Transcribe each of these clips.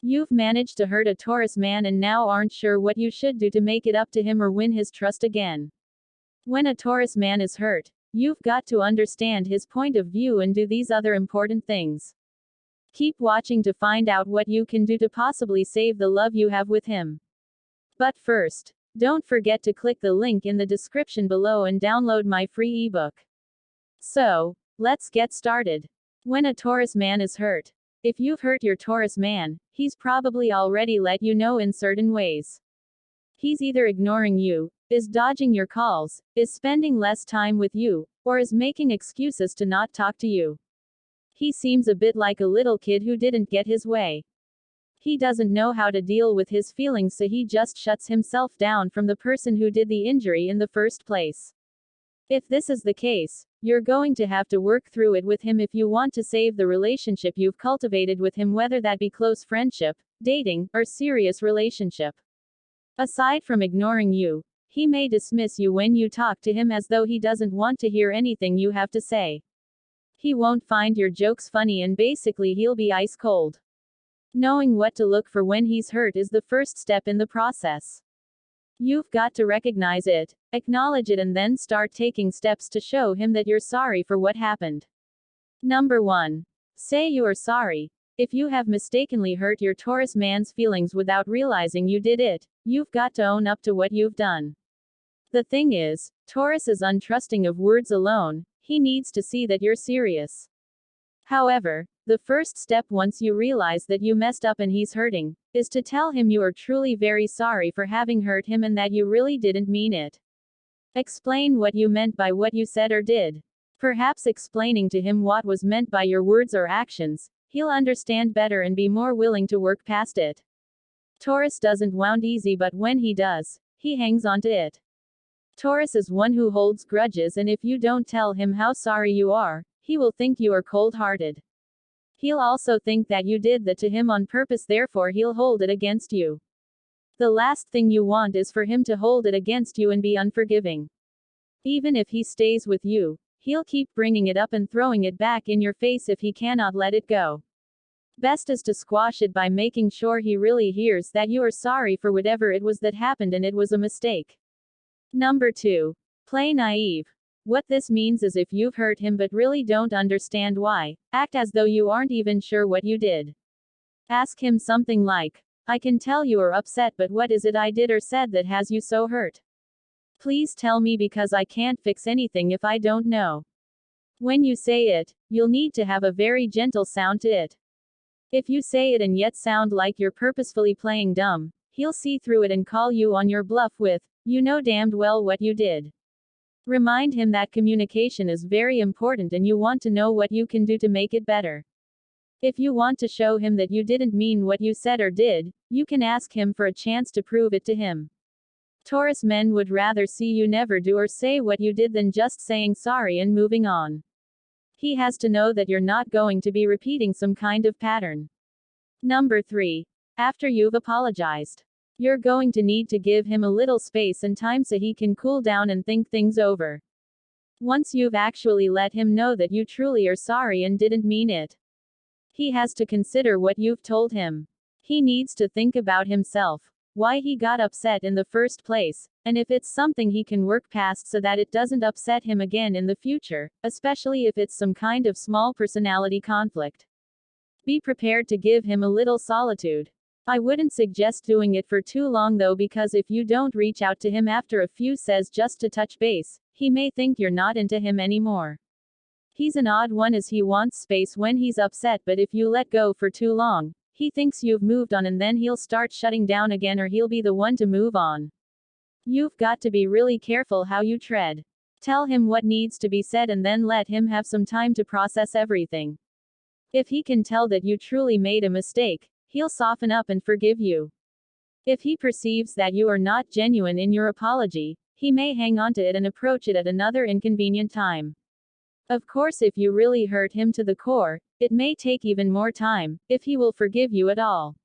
You've managed to hurt a Taurus man and now aren't sure what you should do to make it up to him or win his trust again. When a Taurus man is hurt, you've got to understand his point of view and do these other important things. Keep watching to find out what you can do to possibly save the love you have with him. But first, don't forget to click the link in the description below and download my free ebook. So, let's get started. When a Taurus man is hurt. If you've hurt your Taurus man, he's probably already let you know in certain ways. He's either ignoring you, is dodging your calls, is spending less time with you, or is making excuses to not talk to you. He seems a bit like a little kid who didn't get his way. He doesn't know how to deal with his feelings, so he just shuts himself down from the person who did the injury in the first place. If this is the case, you're going to have to work through it with him if you want to save the relationship you've cultivated with him, whether that be close friendship, dating, or serious relationship. Aside from ignoring you, he may dismiss you when you talk to him as though he doesn't want to hear anything you have to say. He won't find your jokes funny and basically he'll be ice cold. Knowing what to look for when he's hurt is the first step in the process. You've got to recognize it, acknowledge it, and then start taking steps to show him that you're sorry for what happened. Number 1. Say you are sorry. If you have mistakenly hurt your Taurus man's feelings without realizing you did it, you've got to own up to what you've done. The thing is, Taurus is untrusting of words alone, he needs to see that you're serious. However, the first step once you realize that you messed up and he's hurting, is to tell him you are truly very sorry for having hurt him and that you really didn't mean it. Explain what you meant by what you said or did. Perhaps explaining to him what was meant by your words or actions, he'll understand better and be more willing to work past it. Taurus doesn't wound easy, but when he does, he hangs on to it. Taurus is one who holds grudges, and if you don't tell him how sorry you are, he will think you are cold-hearted. He'll also think that you did that to him on purpose, therefore he'll hold it against you. The last thing you want is for him to hold it against you and be unforgiving. Even if he stays with you, he'll keep bringing it up and throwing it back in your face if he cannot let it go. Best is to squash it by making sure he really hears that you are sorry for whatever it was that happened and it was a mistake. Number 2. Play naive. What this means is if you've hurt him but really don't understand why, act as though you aren't even sure what you did. Ask him something like, I can tell you are upset, but what is it I did or said that has you so hurt? Please tell me because I can't fix anything if I don't know. When you say it, you'll need to have a very gentle sound to it. If you say it and yet sound like you're purposefully playing dumb, he'll see through it and call you on your bluff with, you know damned well what you did. Remind him that communication is very important and you want to know what you can do to make it better. If you want to show him that you didn't mean what you said or did, you can ask him for a chance to prove it to him. Taurus men would rather see you never do or say what you did than just saying sorry and moving on. He has to know that you're not going to be repeating some kind of pattern. Number 3. After you've apologized. You're going to need to give him a little space and time so he can cool down and think things over. Once you've actually let him know that you truly are sorry and didn't mean it, he has to consider what you've told him. He needs to think about himself, why he got upset in the first place, and if it's something he can work past so that it doesn't upset him again in the future, especially if it's some kind of small personality conflict. Be prepared to give him a little solitude. I wouldn't suggest doing it for too long though, because if you don't reach out to him after a few says just to touch base, he may think you're not into him anymore. He's an odd one as he wants space when he's upset, but if you let go for too long, he thinks you've moved on and then he'll start shutting down again, or he'll be the one to move on. You've got to be really careful how you tread. Tell him what needs to be said and then let him have some time to process everything. If he can tell that you truly made a mistake, he'll soften up and forgive you. If he perceives that you are not genuine in your apology, he may hang on to it and approach it at another inconvenient time. Of course, if you really hurt him to the core, it may take even more time, if he will forgive you at all.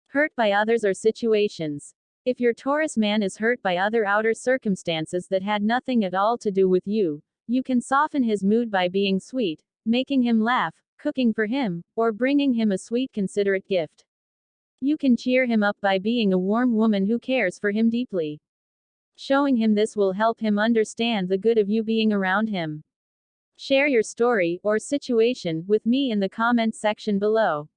Hurt by others or situations. If your Taurus man is hurt by other outer circumstances that had nothing at all to do with you, you can soften his mood by being sweet, making him laugh, cooking for him, or bringing him a sweet considerate gift. You can cheer him up by being a warm woman who cares for him deeply. Showing him this will help him understand the good of you being around him. Share your story or situation with me in the comments section below.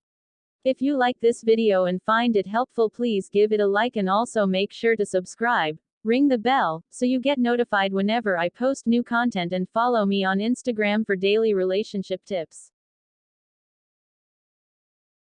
If you like this video and find it helpful, please give it a like and also make sure to subscribe, ring the bell, so you get notified whenever I post new content, and follow me on Instagram for daily relationship tips.